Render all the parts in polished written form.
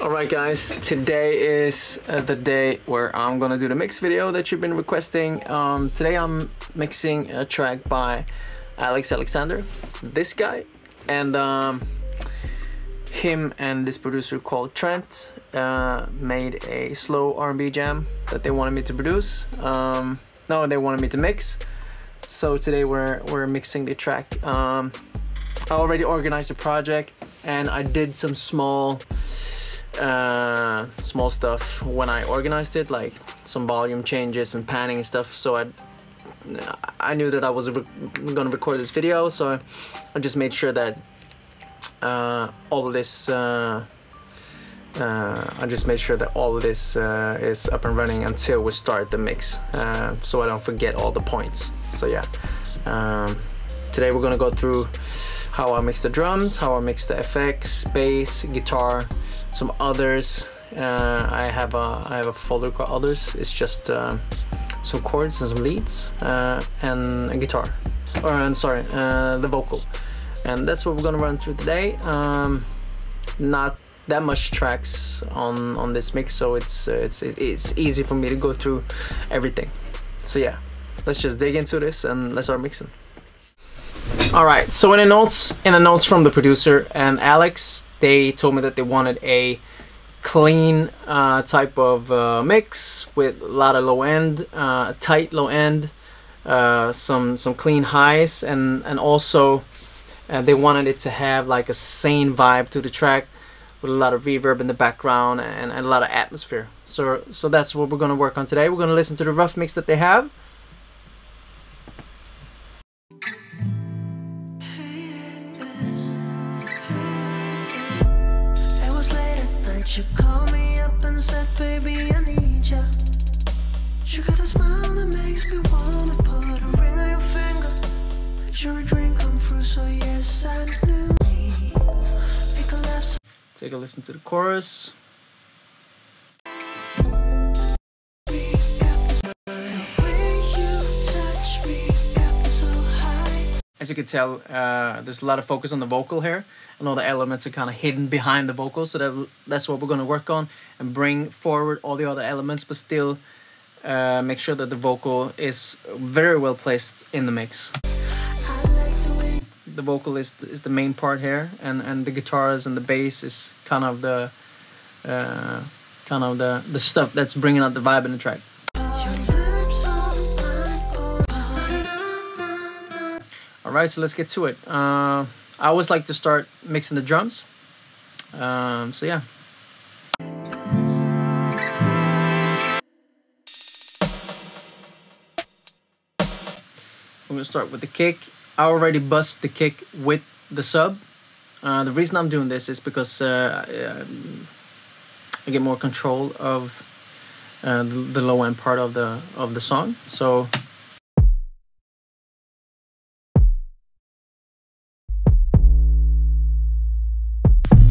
Alright guys, today is the day where I'm gonna do the mix video that you've been requesting. Today I'm mixing a track by Alex Alexander, this guy, and him and this producer called Trent made a slow R&B jam that they wanted me to produce. No, they wanted me to mix. So today we're mixing the track. I already organized the project and I did some small stuff when I organized it, like some volume changes and panning and stuff. So I knew that I was gonna record this video, so I just made sure that all of this is up and running until we start the mix, so I don't forget all the points. So yeah, today we're gonna go through how I mix the drums, how I mix the effects, bass, guitar, some others. I have a folder called others. It's just some chords and some leads and a guitar, the vocal, and that's what we're gonna run through today. Not that much tracks on this mix, so it's easy for me to go through everything. So yeah, let's just dig into this and let's start mixing. Alright, so in the notes from the producer and Alex, they told me that they wanted a clean type of mix with a lot of low end, tight low end, some clean highs, and also they wanted it to have like a sane vibe to the track with a lot of reverb in the background and a lot of atmosphere. So that's what we're gonna work on today. We're gonna listen to the rough mix that they have. You called me up and said, baby, I need ya. You got a smile that makes me wanna put a ring on your finger. You're a dream come true, so yes, I knew. Make a left. Take a listen to the chorus. As you can tell, there's a lot of focus on the vocal here, and all the elements are kind of hidden behind the vocal, so that's what we're going to work on and bring forward all the other elements, but still make sure that the vocal is very well placed in the mix. The vocal is the main part here, and the guitars and the bass is kind of the stuff that's bringing out the vibe in the track. Alright, so let's get to it. I always like to start mixing the drums. So yeah. I'm gonna start with the kick. I already bussed the kick with the sub. The reason I'm doing this is because I get more control of the low end part of the song. So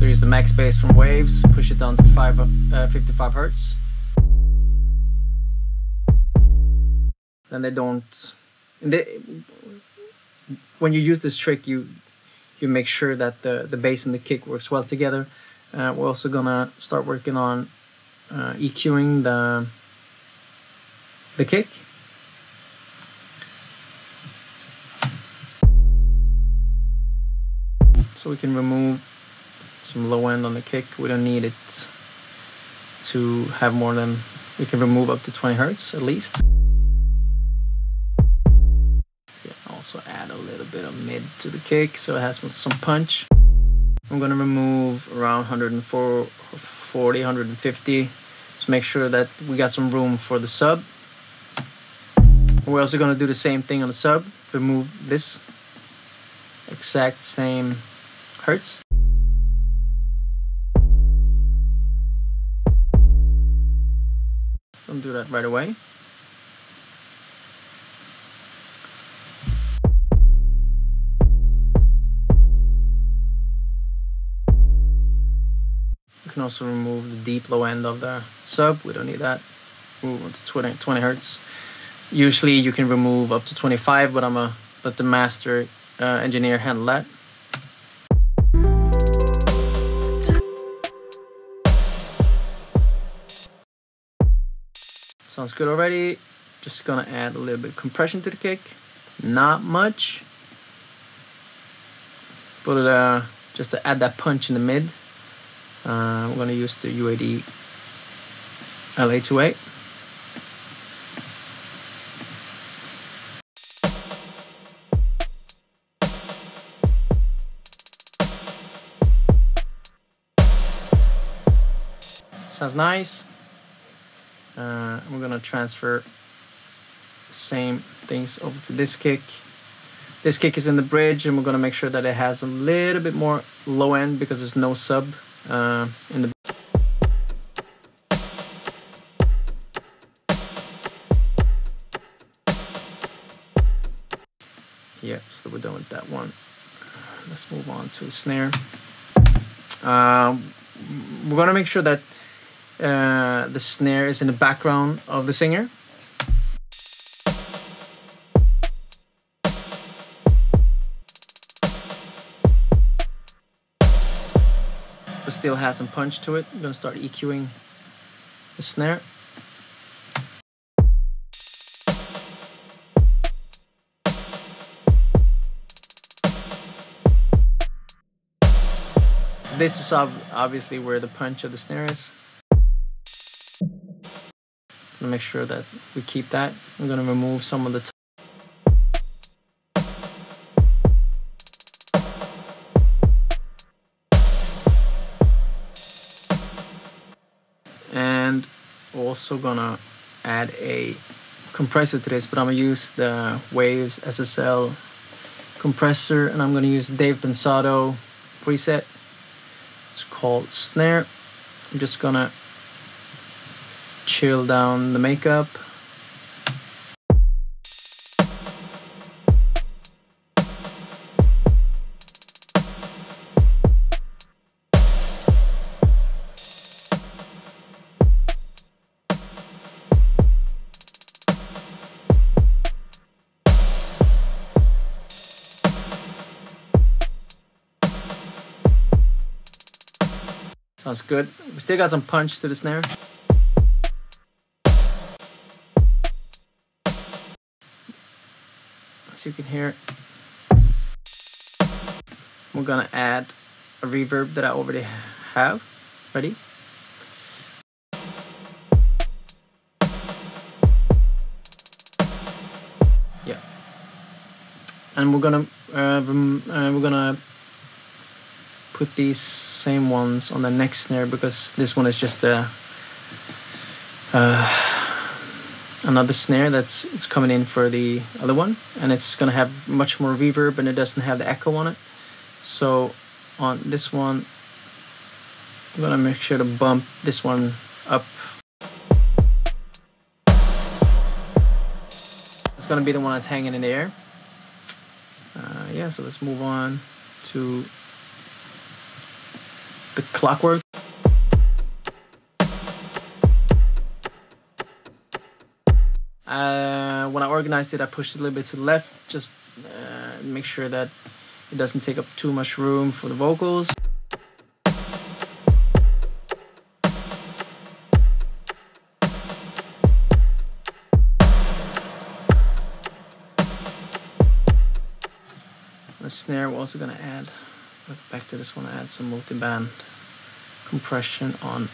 use the max bass from Waves, push it down to 55 Hertz. Then they don't. When you use this trick, you make sure that the bass and the kick works well together. We're also gonna start working on EQing the kick. So we can remove some low end on the kick. We don't need it to have more than, we can remove up to 20 Hertz at least. You can also add a little bit of mid to the kick so it has some punch. I'm gonna remove around 140, 150 to make sure that we got some room for the sub. We're also gonna do the same thing on the sub, remove this exact same Hertz. Don't do that right away. You can also remove the deep low end of the sub. We don't need that. Move on to 20 Hertz. Usually you can remove up to 25, but I'm gonna let the master engineer handle that. Sounds good already. Just gonna add a little bit of compression to the kick. Not much, but just to add that punch in the mid. I'm gonna use the UAD LA28. Sounds nice. We're gonna transfer the same things over to this kick. This kick is in the bridge, and we're gonna make sure that it has a little bit more low end because there's no sub in the. Yep, so we're done with that one. Let's move on to the snare. We're gonna make sure that the snare is in the background of the singer. But still has some punch to it. I'm gonna start EQing the snare. This is obviously where the punch of the snare is. I'm gonna make sure that we keep that. I'm gonna remove some of the and also gonna add a compressor to this, but I'm gonna use the Waves SSL compressor, and I'm gonna use Dave Pensato preset. It's called Snare. I'm just gonna chill down the makeup. Sounds good. We still got some punch to the snare. As you can hear, we're gonna add a reverb that I already have ready. Yeah, and we're gonna put these same ones on the next snare because this one is just another snare it's coming in for the other one, and it's gonna have much more reverb and it doesn't have the echo on it. So on this one, I'm gonna make sure to bump this one up. It's gonna be the one that's hanging in the air. Yeah, so let's move on to the Clockwork. When I organized it, I pushed it a little bit to the left, just make sure that it doesn't take up too much room for the vocals. The snare, we're also gonna add, back to this one, add some multiband compression on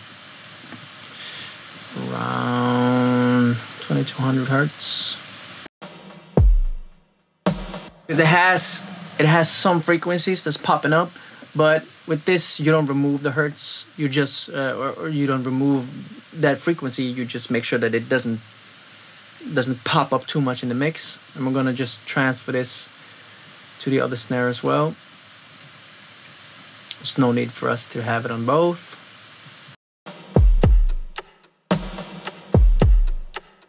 around 2200 hertz. Because it has some frequencies that's popping up, but with this you don't remove the hertz, you just or you don't remove that frequency, you just make sure that it doesn't pop up too much in the mix. And we're gonna just transfer this to the other snare as well. There's no need for us to have it on both.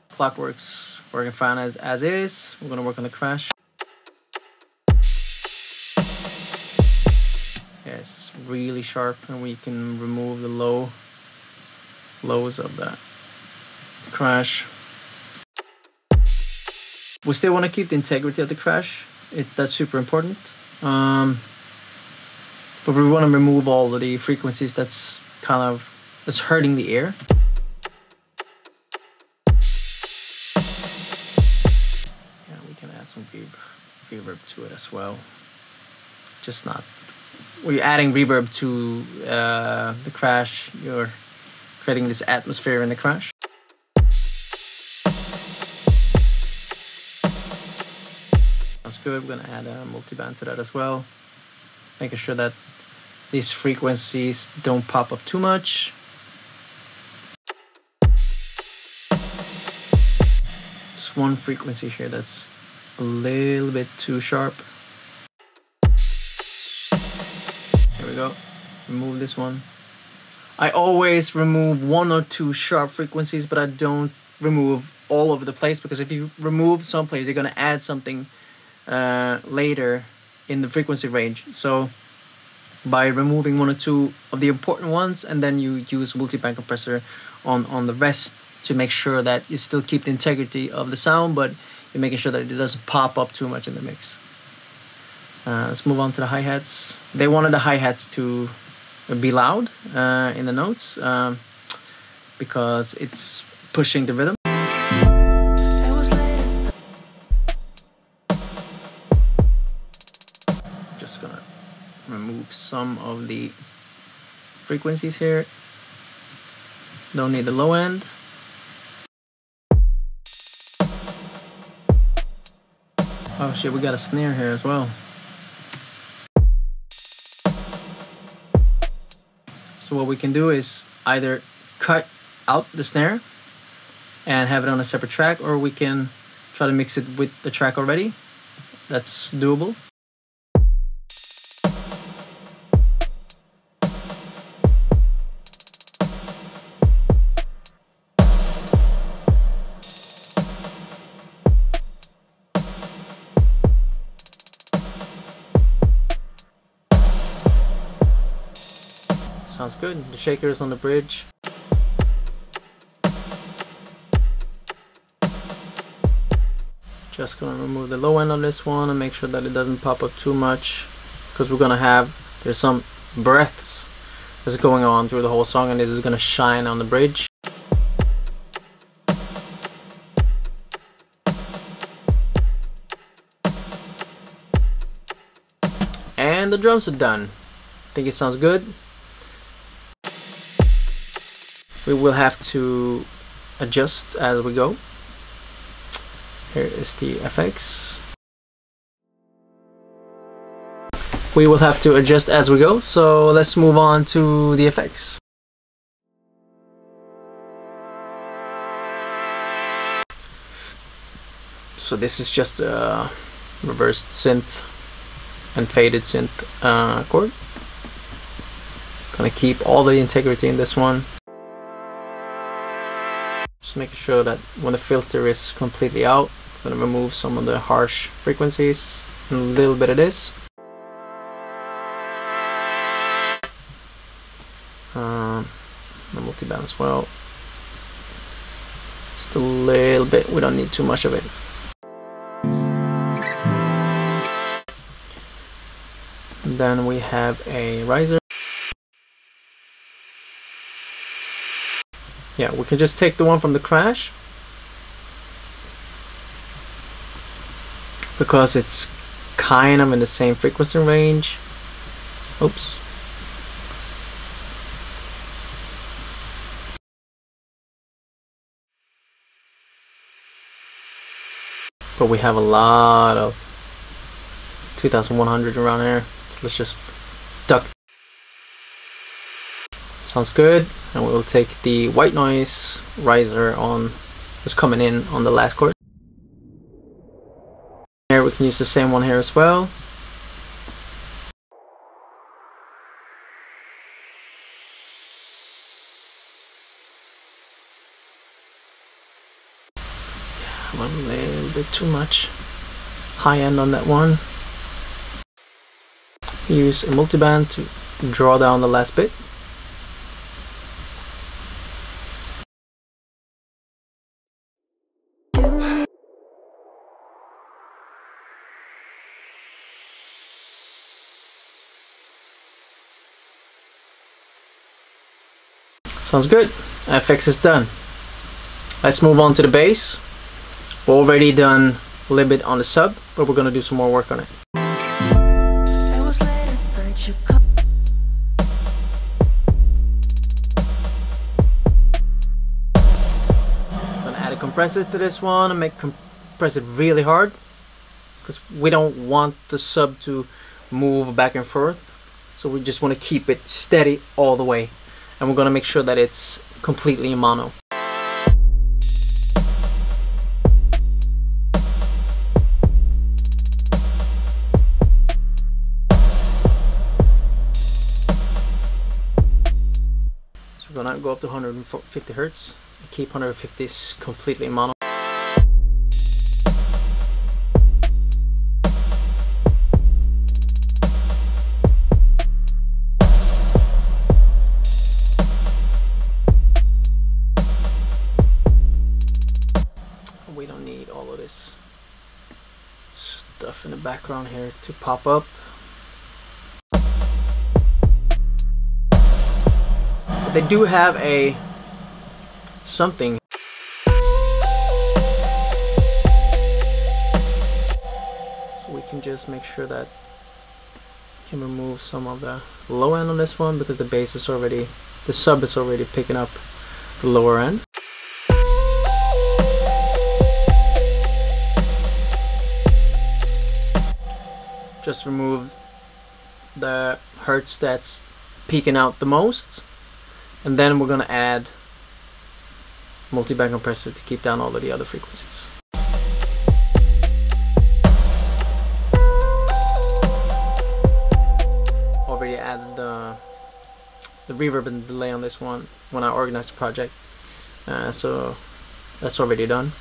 Clockwork's working fine as is. We're gonna work on the crash. Yeah, it's really sharp, and we can remove the lows of the crash. We still want to keep the integrity of the crash. That's super important. But we want to remove all of the frequencies that's hurting the ear. some reverb to it as well. Just not. When you're adding reverb to the crash, you're creating this atmosphere in the crash. That's good. We're gonna add a multiband to that as well, making sure that these frequencies don't pop up too much. Just one frequency here that's a little bit too sharp. There we go. Remove this one. I always remove 1 or 2 sharp frequencies, but I don't remove all over the place, because if you remove some place, you're gonna add something later in the frequency range. So by removing 1 or 2 of the important ones, and then you use Multiband Compressor on the rest to make sure that you still keep the integrity of the sound, but you're making sure that it doesn't pop up too much in the mix. Let's move on to the hi-hats. They wanted the hi-hats to be loud in the notes because it's pushing the rhythm. Just gonna remove some of the frequencies here. Don't need the low end. Oh shit, we got a snare here as well. So what we can do is either cut out the snare and have it on a separate track, or we can try to mix it with the track already. That's doable. Sounds good. The shaker is on the bridge. Just gonna remove the low end on this one and make sure that it doesn't pop up too much, because we're gonna have, there's some breaths that's going on through the whole song, and this is gonna shine on the bridge. And the drums are done. I think it sounds good. We will have to adjust as we go. Here is the FX. We will have to adjust as we go, so let's move on to the effects. So this is just a reversed synth and faded synth chord. Gonna keep all the integrity in this one. Just making sure that when the filter is completely out, I'm gonna remove some of the harsh frequencies and a little bit of this. The multiband as well. Just a little bit, we don't need too much of it. And then we have a riser. Yeah, we can just take the one from the crash, because it's kind of in the same frequency range. Oops. But we have a lot of 2100 around here, so let's just duck. Sounds good. And we will take the white noise riser on, just coming in on the last chord. Here we can use the same one here as well. Yeah, a little bit too much high end on that one. Use a multiband to draw down the last bit. Sounds good. FX is done. Let's move on to the bass. We've already done a little bit on the sub, but we're gonna do some more work on it. It was late at night, you come. I'm gonna add a compressor to this one and compress it really hard, because we don't want the sub to move back and forth. So we just want to keep it steady all the way, and we're gonna make sure that it's completely in mono. So we're gonna go up to 150 hertz. Keep 150 completely in mono. We don't need all of this stuff in the background here to pop up. But they do have a something. So we can just make sure that we can remove some of the low end on this one, because the bass is already, the sub is already picking up the lower end. Just remove the hertz that's peaking out the most, and then we're gonna add multiband compressor to keep down all of the other frequencies. Already added the reverb and delay on this one when I organized the project, so that's already done.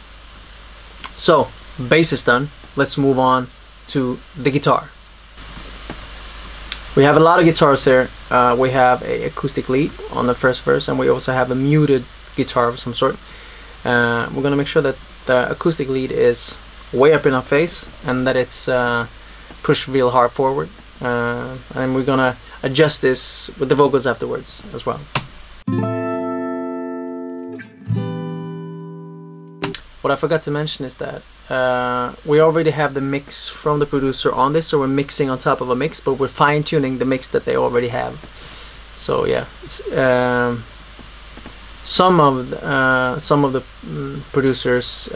So bass is done. Let's move on to the guitar. We have a lot of guitars here. We have a acoustic lead on the first verse, and we also have a muted guitar of some sort. We're gonna make sure that the acoustic lead is way up in our face and that it's pushed real hard forward, and we're gonna adjust this with the vocals afterwards as well. What I forgot to mention is that we already have the mix from the producer on this, so we're mixing on top of a mix, but we're fine-tuning the mix that they already have. So yeah, some of the producers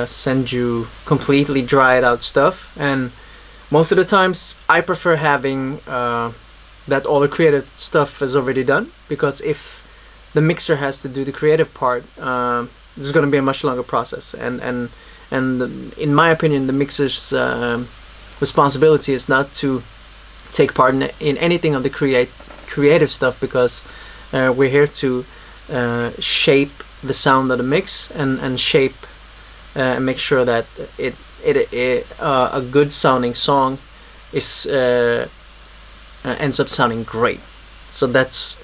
send you completely dried out stuff, and most of the times I prefer having that all the creative stuff is already done, because if the mixer has to do the creative part, this is going to be a much longer process, and in my opinion, the mixer's responsibility is not to take part in anything of the creative stuff, because we're here to shape the sound of the mix and shape and make sure that a good sounding song is ends up sounding great. So that's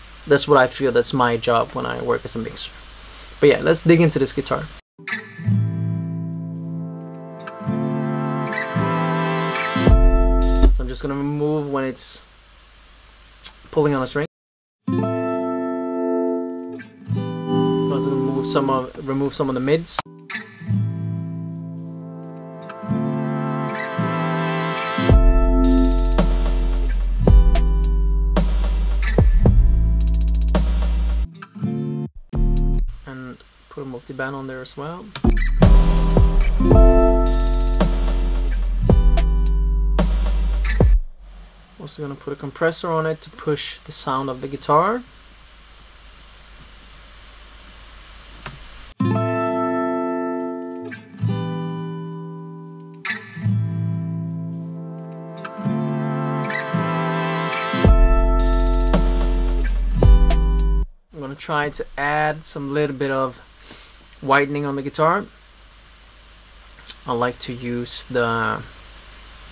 what I feel. That's my job when I work as a mixer. But yeah, let's dig into this guitar. So I'm just gonna remove when it's pulling on a string. I'm going to remove some of the mids. And put a multiband on there as well. Also going to put a compressor on it to push the sound of the guitar. I'm going to try to add some little bit of whitening on the guitar. I like to use the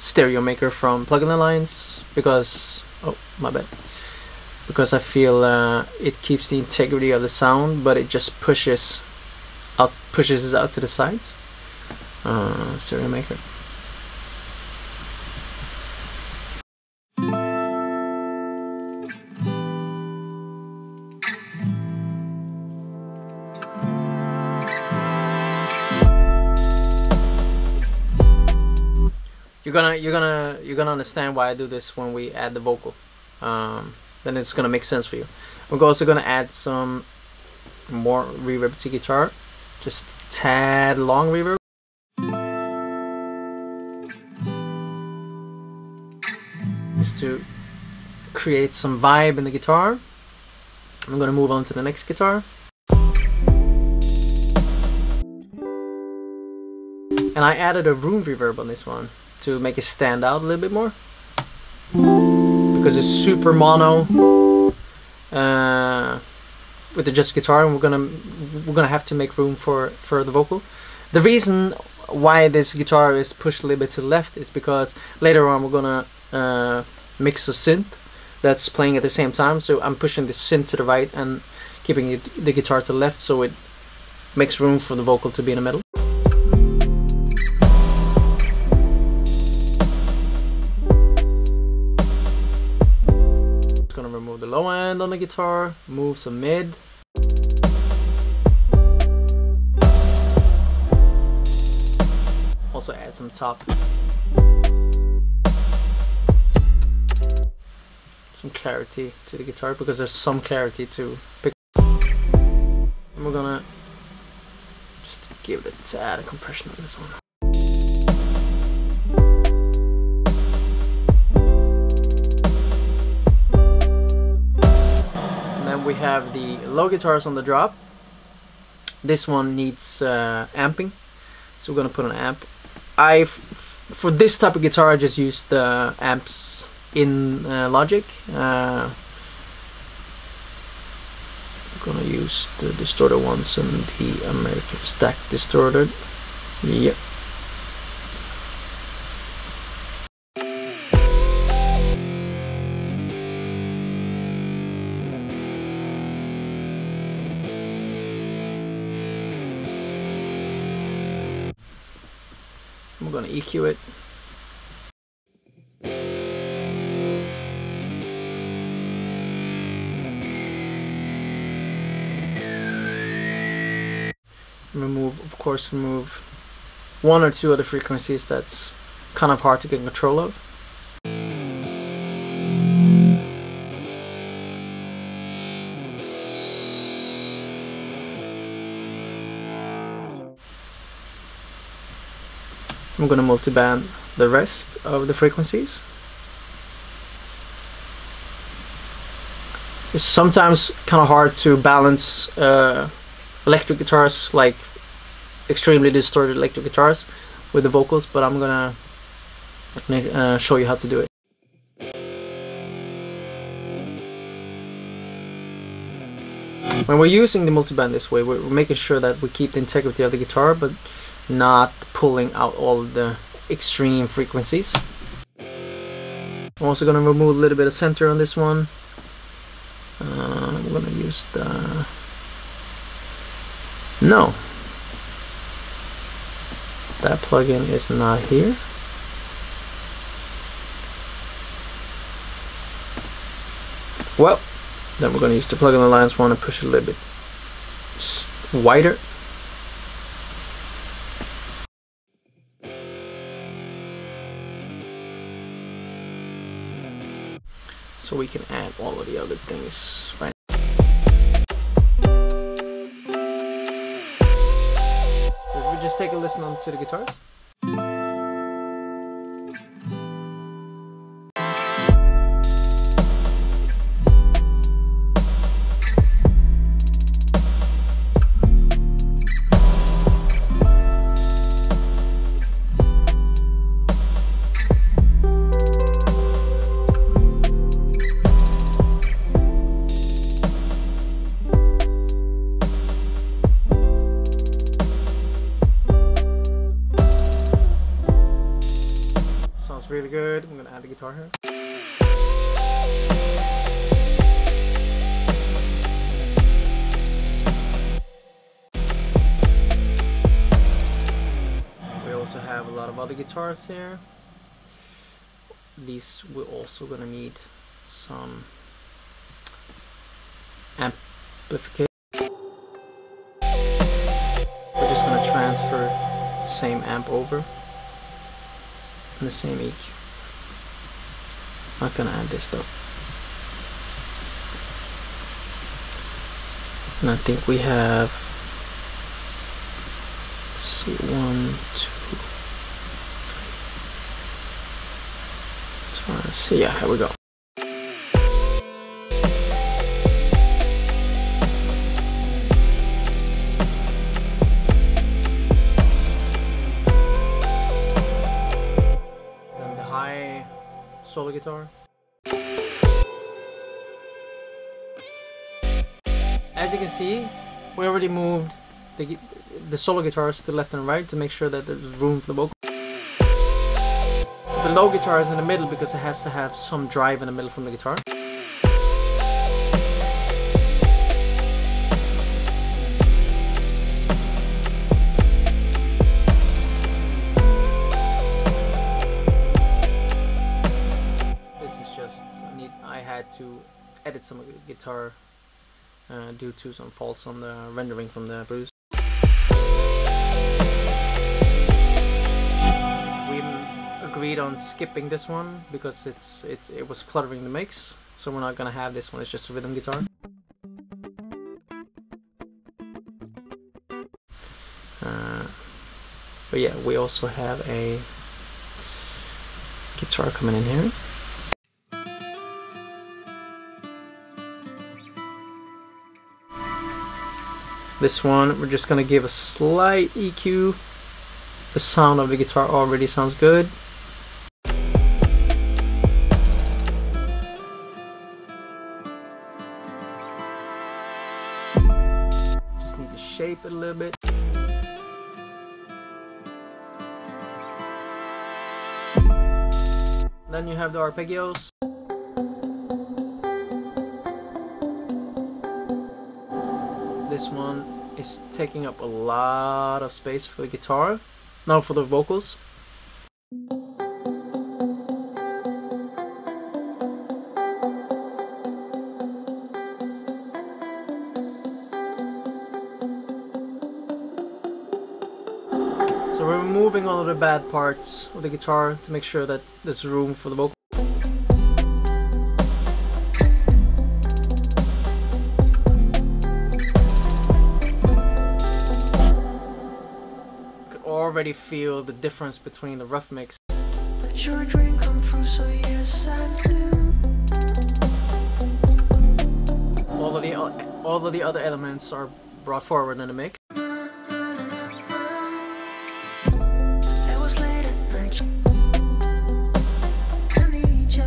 stereo maker from Plugin Alliance because I feel it keeps the integrity of the sound, but it just pushes it out to the sides. Stereo maker. gonna understand why I do this when we add the vocal. Then it's gonna make sense for you. We're also gonna add some more reverb to guitar, just a tad long reverb. Just to create some vibe in the guitar. I'm gonna move on to the next guitar. And I added a room reverb on this one to make it stand out a little bit more, because it's super mono with the just guitar, and we're gonna have to make room for the vocal. The reason why this guitar is pushed a little bit to the left is because later on we're gonna mix a synth that's playing at the same time, so I'm pushing the synth to the right and keeping the guitar to the left, so it makes room for the vocal to be in the middle. Just gonna remove the low end on the guitar, move some mid. Also add some top. Some clarity to the guitar, because there's some clarity to pick. And we're gonna just give it a tad of compression on this one. And then we have the low guitars on the drop. This one needs amping, so we're gonna put an amp. For this type of guitar, I just use the amps in Logic. I'm gonna use the distorted ones and the American Stack distorted. Yep. I'm gonna EQ it. Remove one or two other frequencies that's kind of hard to get control of. I'm gonna multiband the rest of the frequencies. It's sometimes kind of hard to balance electric guitars, like extremely distorted electric guitars, with the vocals, but I'm gonna show you how to do it. When we're using the multiband this way, we're making sure that we keep the integrity of the guitar, but not pulling out all the extreme frequencies. I'm also gonna remove a little bit of center on this one. I'm gonna use the... No, that plugin is not here. Well, then we're going to use the plugin alliance one and push it a little bit wider. So we can add all of the other things right. Just take a listen on to the guitars. Really good. I'm gonna add the guitar here. We also have a lot of other guitars here. These we're also gonna need some amplification. We're just gonna transfer the same amp over. and the same EQ. Not gonna add this though. And I think we have, let's see, 1, 2, 3. So yeah, here we go. Then the high solo guitar. As you can see, we already moved the solo guitars to left and right to make sure that there's room for the vocal. The low guitar is in the middle because it has to have some drive in the middle from the guitar. This is just, I had to edit some of the guitar due to some faults on the rendering from the producer. We agreed on skipping this one because it was cluttering the mix, so we're not gonna have this one. It's just a rhythm guitar. But yeah, we also have a guitar coming in here. This one, we're just gonna give a slight EQ. The sound of the guitar already sounds good. Just need to shape it a little bit. Then you have the arpeggios. This one is taking up a lot of space for the guitar, now for the vocals. So we're removing all of the bad parts of the guitar to make sure that there's room for the vocal. Already feel the difference between the rough mix. Your dream come through, so yes, I knew. All of the other elements are brought forward in the mix. It was late at night. I need ya.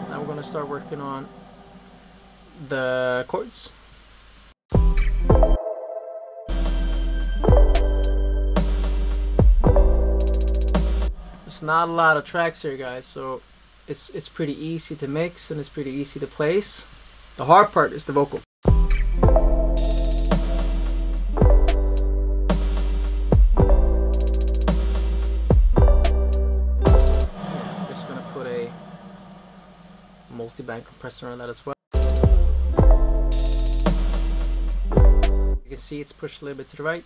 Now we're gonna start working on the chords. Not a lot of tracks here, guys, so it's pretty easy to mix and it's pretty easy to place. The hard part is the vocal. I'm just gonna put a multiband compressor on that as well. You can see it's pushed a little bit to the right.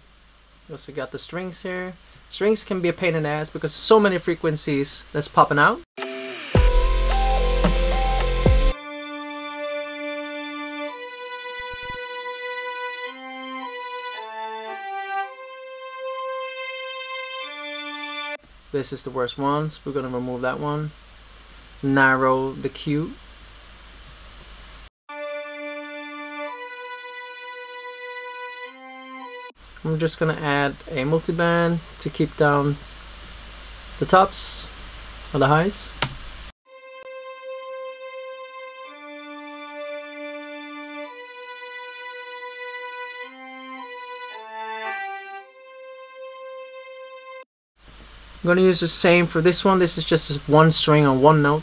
You also got the strings here. Strings can be a pain in the ass because there's so many frequencies that's popping out. This is the worst ones. We're gonna remove that one. Narrow the Q. I'm just gonna add a multiband to keep down the tops or the highs. I'm gonna use the same for this one. This is just one string on one note.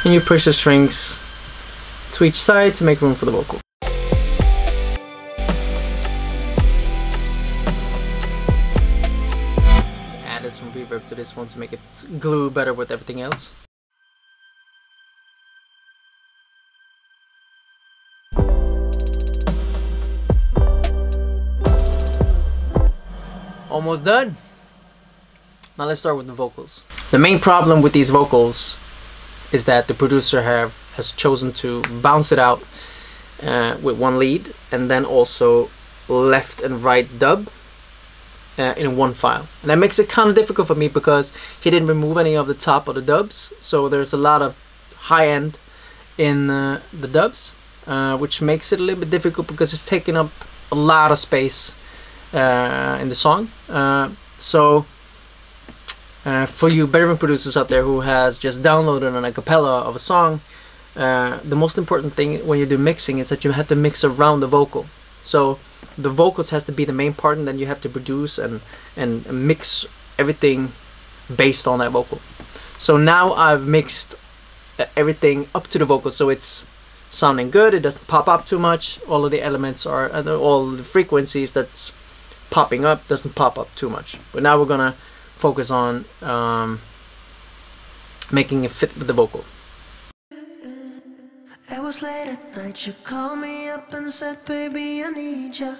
And you push the strings to each side to make room for the vocal. added some reverb to this one to make it glue better with everything else. Almost done. Now let's start with the vocals. The main problem with these vocals is that the producer has chosen to bounce it out with one lead and then also left and right dub in one file. And that makes it kind of difficult for me because he didn't remove any of the top of the dubs, so there's a lot of high end in the dubs, which makes it a little bit difficult because it's taking up a lot of space in the song. For you bedroom producers out there who has just downloaded an acapella of a song, the most important thing when you do mixing is that you have to mix around the vocal. So the vocals has to be the main part, and then you have to produce and mix everything based on that vocal. So now I've mixed everything up to the vocal, so it's sounding good, it doesn't pop up too much, all of the elements are, all the frequencies that's popping up doesn't pop up too much. But now we're gonna focus on making it fit with the vocal. It was late at night, you called me up and said, baby, I need ya.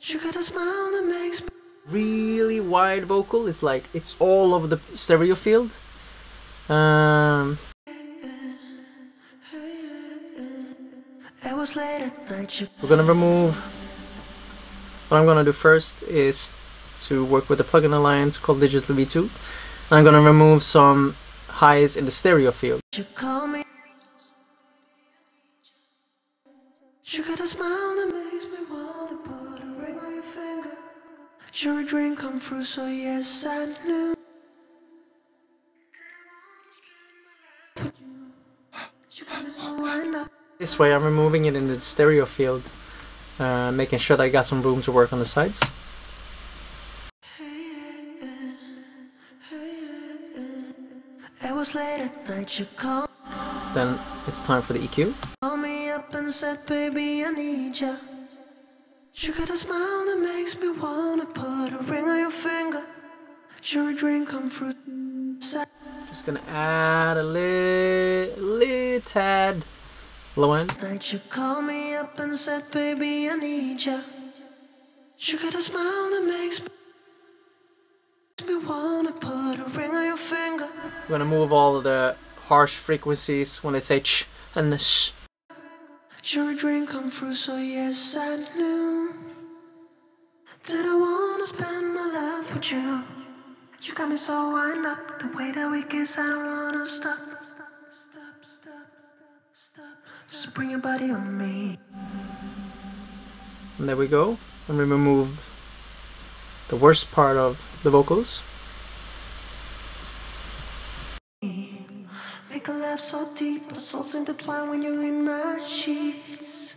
You got a smile that makes me... Really wide vocal, it's like it's all over the stereo field. It was late at night, we're gonna remove... What I'm gonna do first is to work with a plugin alliance called Digital V2. I'm gonna remove some highs in the stereo field. You call me. You got a smile that makes me wanna put a ring on your finger. You're a dream come true, so yes I knew. You got me so wind up. This way I'm removing it in the stereo field, making sure that I got some room to work on the sides. It was late at night, you called. Then it's time for the EQ. Call me up and said, baby, I need ya. You got a smile that makes me wanna put a ring on your finger. You're a dream come true. Just gonna add a little tad low end. Night you call me up and said, baby, I need ya. You got a smile that makes me wanna put a ring on your finger. We're gonna move all of the harsh frequencies when they say ch and sh. You're a dream come true, so yes I knew that I wanna spend my life with you. You got me so wind up, the way that we kiss, I don't wanna stop. Just bring your body on me. And there we go. And we remove the worst part of the vocals. Make a laugh so deep, our souls intertwine when you're in my sheets.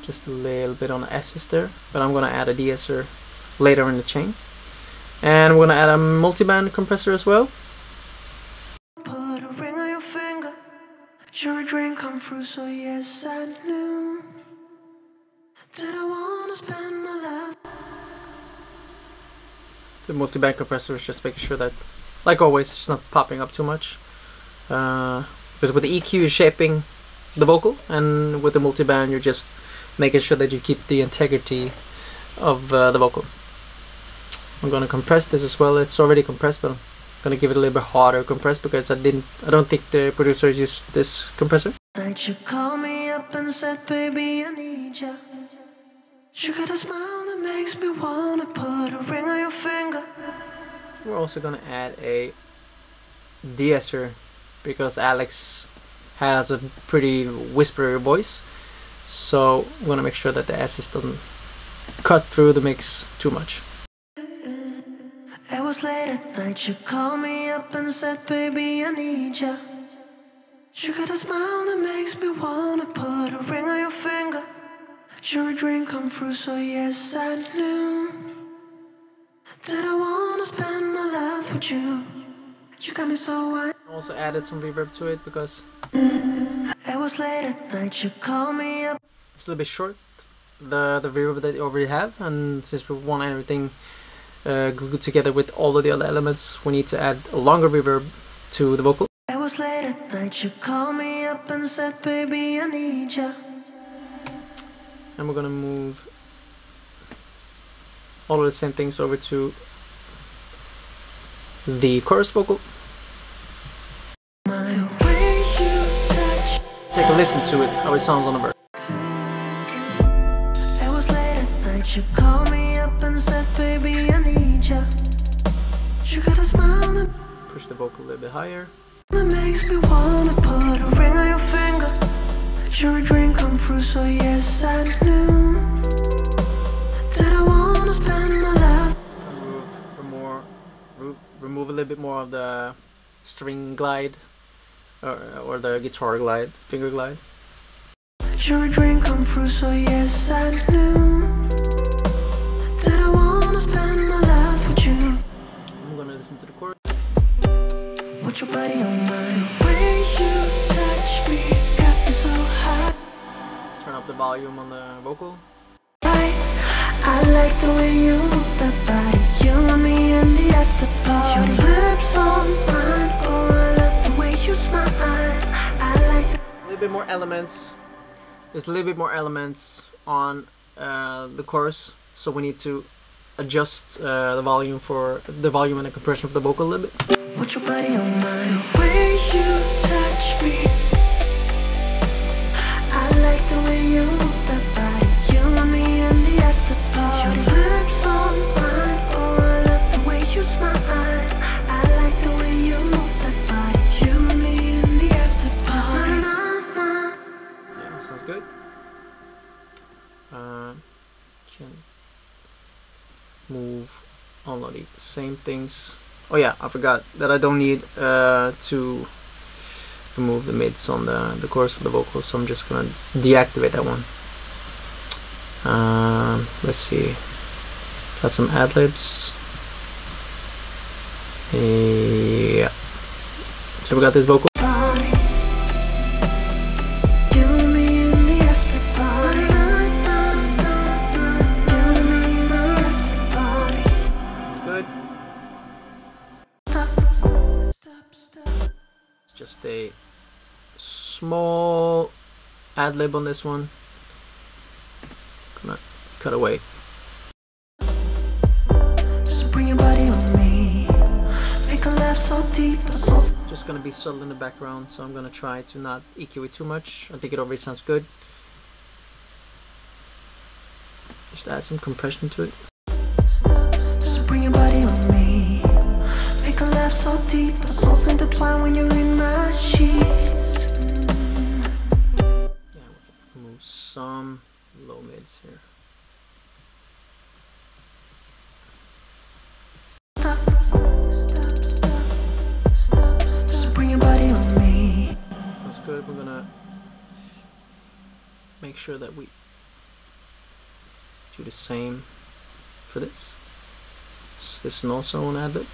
Just a little bit on the S's there, but I'm gonna add a de-esser later in the chain. And we're gonna add a multiband compressor as well. Put a ring on your finger. You're a dream come true, so yes I knew that I wanna spend my life. The multiband compressor is just making sure that, like always, it's not popping up too much. Because with the EQ you're shaping the vocal, and with the multiband you're just making sure that you keep the integrity of the vocal. I'm gonna compress this as well. It's already compressed, but I'm gonna give it a little bit harder compressed because I don't think the producer used this compressor. Night you call me up and said, baby, I need ya. You got a smile that makes me wanna put a ring on your finger. We're also gonna add a de-esser because Alex has a pretty whispery voice, so we're gonna make sure that the S's doesn't cut through the mix too much. It was late at night, you called me up and said, baby, I need ya. You got a smile that makes me wanna put a ring on your finger. You're a dream come true, so yes I knew that I wanna spend my life with you. You got me so wild. Also added some reverb to it because it was late at night, you called me up. It's a little bit short, the reverb that you already have, and since we want everything glued together with all of the other elements, we need to add a longer reverb to the vocal. It was late at night, you called me up and said, baby, I need ya. And we're gonna move all of the same things over to the chorus vocal. Take a listen to it, how it sounds on the verse. It was late at night, you called me up and said, baby, I need ya. You got a smile that Push the vocal a little bit higher. makes me wanna put a ring on your finger. You're a dream come true, so yes, I knew that I wanna spend my life. Remove a little bit more of the string glide, or the guitar glide, finger glide. You're a dream come true, so yes, I knew that I wanna spend my life with you. I'm gonna listen to the chorus. With your body on mine, the way you touch me got me so high. Turn up the volume on the vocal. I like the way you move that body. You and me in the after party. Your lips on mine. Oh, I love the way you smile. I like a little bit more elements. There's a little bit more elements on the chorus, so we need to adjust the volume and the compression for the vocal a little bit. With your body on mine, the way you touch me. I like the way you move that body. You and me in the after party. Your lips on mine. Oh, I love the way you smile. I like the way you move that body. You and me in the after party. Yeah, sounds good. Can move all of the same things. Oh yeah, I forgot that I don't need to remove the mids on the chorus for the vocals, so I'm just gonna deactivate that one. Let's see, got some ad-libs. Yeah, so we got this vocal. Just a small ad-lib on this one. Gonna cut away. Just bring your body on me. Make a laugh so deep. Just gonna be subtle in the background, so I'm gonna try to not EQ it too much. I think it already sounds good. Just add some compression to it. Just bring your body on me. Make a laugh so deep. Our souls intertwine when you're in my sheets. Yeah, remove some low mids here. Stop. Just bring your body on me. That's good. We're gonna make sure that we do the same for this. Is this also an ad-lib?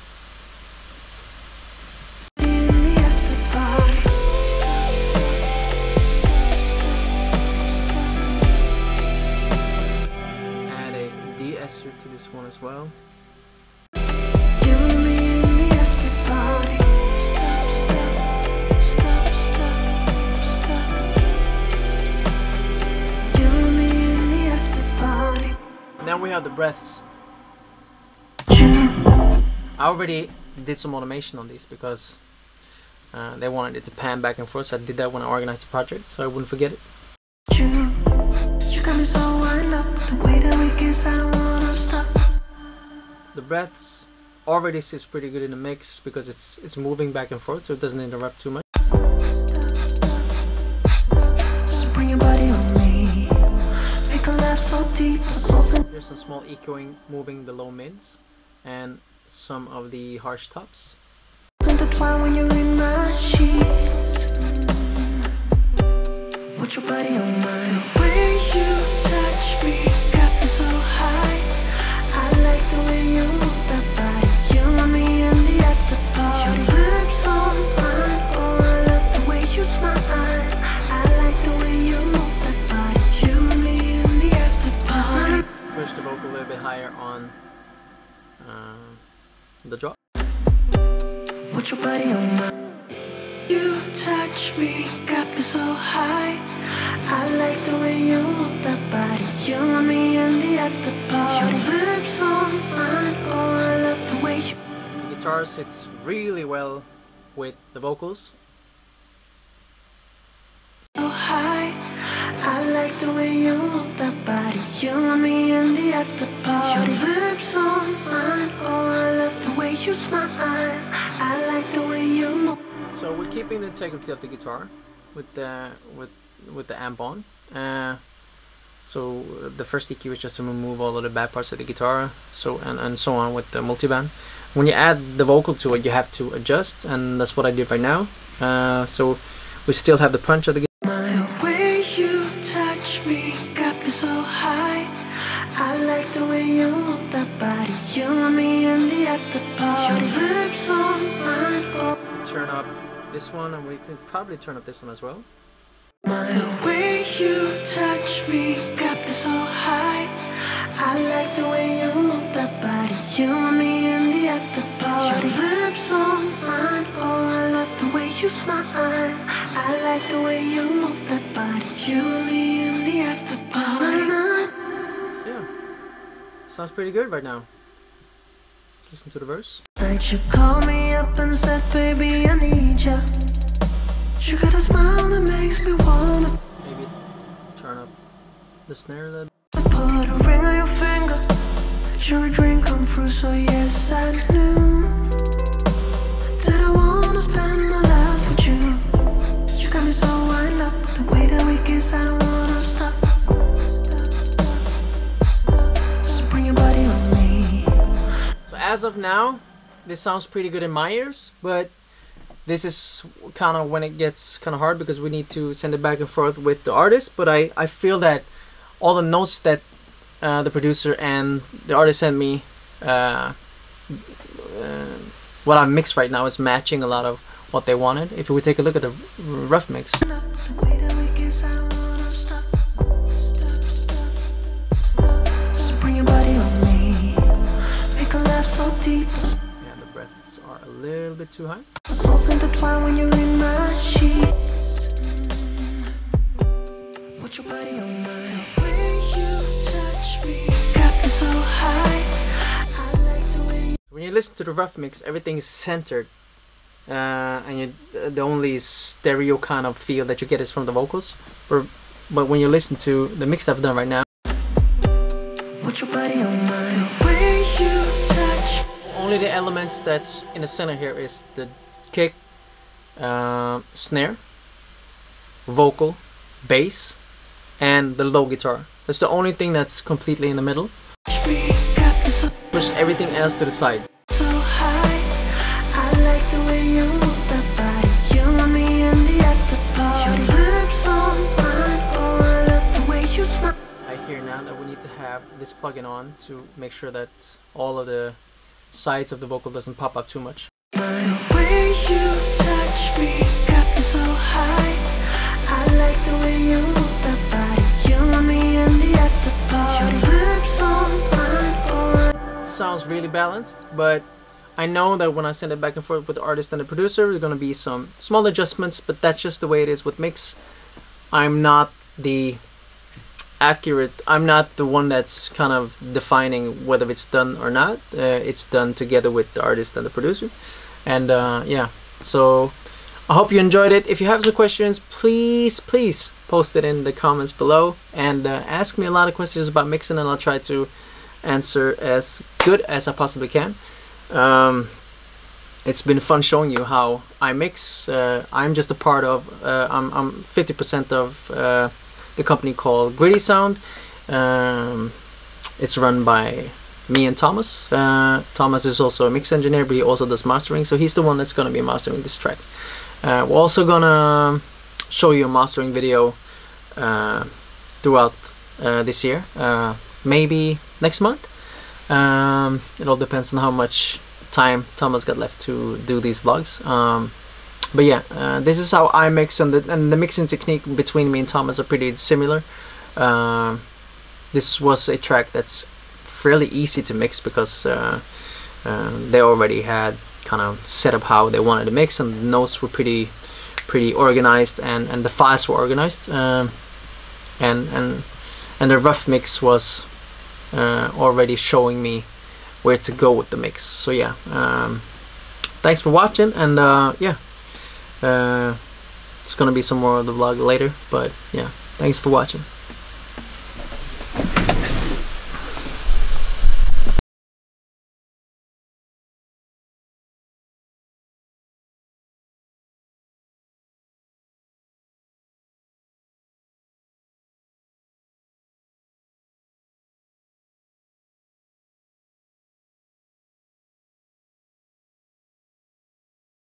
Add a de-esser to this one as well. Now we have the breaths. I already did some automation on these because they wanted it to pan back and forth, so I did that when I organized the project so I wouldn't forget it. You got me so wind up, the way that we kiss, I don't wanna stop. The breaths already sits pretty good in the mix because it's moving back and forth, so it doesn't interrupt too much. Just bring your body on me. Make a laugh so deep. There's some small echoing, moving the low mids and some of the harsh tops. Intertwine when you're in my sheets. With your body on mine. The way you touch me got me so high. I like the way you move that body. You and me in the after party. Your lips on mine. Oh, I love the way you smile. I like the way you move that body. You and me in the after party. Push the vocal a little bit higher on the drop. Put your body on my. You touch me, got me so high. I like the way you move that body. You and me in the after party. Your lips on mine, oh I love the way you. The guitar sits really well with the vocals. So high, I like the way you move that body. You and me in the after party. Your lips on mine, oh I love the way you smile. I like the way you move. So we're keeping the integrity of the guitar with the amp on. So the first EQ is just to remove all of the bad parts of the guitar. So and so on with the multiband. When you add the vocal to it, you have to adjust, and that's what I did right now. So we still have the punch of the guitar. The way you touch me got me so high. I like the way you move that body. You and me in the after party. Your lips on mine, oh. Turn up this one, and we can probably turn up this one as well. The way you touch me got me so high. I like the way you move that body. You and me in the after party. Your lips on mine, oh I love the way you smile. I like the way you move that body. You and me in the after party. So yeah, sounds pretty good right now. Let's listen to the verse. Night you called me up and said, baby, I need ya. You got a smile that makes me wanna. Maybe turn up the snare a little. Put a ring on your finger. You're a dream come true, so yes I knew that I wanna spend my life with you. You got me so wind up, the way that we kiss, I don't wanna stop. So bring your body on me. So as of now, this sounds pretty good in my ears, but this is kind of when it gets kind of hard because we need to send it back and forth with the artist. But I feel that all the notes that the producer and the artist sent me, what I mixed right now is matching a lot of what they wanted. If we take a look at the rough mix, yeah, the breaths are a little bit too high. Souls intertwine when you're in my sheets. Put your body on mine. The way you touch me got me so high. I like the way you. When you listen to the rough mix, everything is centered, and the only stereo kind of feel that you get is from the vocals. But when you listen to the mix that I've done right now, put your body on mine. The way you touch. only the elements that's in the center here is the kick, snare, vocal, bass, and the low guitar. That's the only thing that's completely in the middle. Push everything else to the sides. So high, I like the way you move that body. You and me in the after party. Your lips on mine, oh I love the way you smile. I hear now that we need to have this plugin on to make sure that all of the sides of the vocal doesn't pop up too much. The way you touch me got me so high. I like the way you move that body. You and me in the after party. Your lips on mine, oh It sounds really balanced, but I know that when I send it back and forth with the artist and the producer, there's gonna be some small adjustments, but that's just the way it is with mix. I'm not the I'm not the one that's kind of defining whether it's done or not. It's done together with the artist and the producer. And yeah, so I hope you enjoyed it. If you have some questions, please post it in the comments below, and ask me a lot of questions about mixing, and I'll try to answer as good as I possibly can. It's been fun showing you how I mix. I'm just a part of I'm 50% of the company called Gritty Sound. It's run by me and Thomas. Thomas is also a mix engineer, but he also does mastering, so he's the one that's going to be mastering this track. We're also gonna show you a mastering video throughout this year, maybe next month. It all depends on how much time Thomas got left to do these vlogs. But yeah, this is how I mix, and the mixing technique between me and Thomas are pretty similar. This was a track that's fairly easy to mix because they already had kind of set up how they wanted to mix, and the notes were pretty organized, and the files were organized, and the rough mix was already showing me where to go with the mix. So yeah, thanks for watching, and yeah, it's gonna be some more of the vlog later, but yeah, thanks for watching.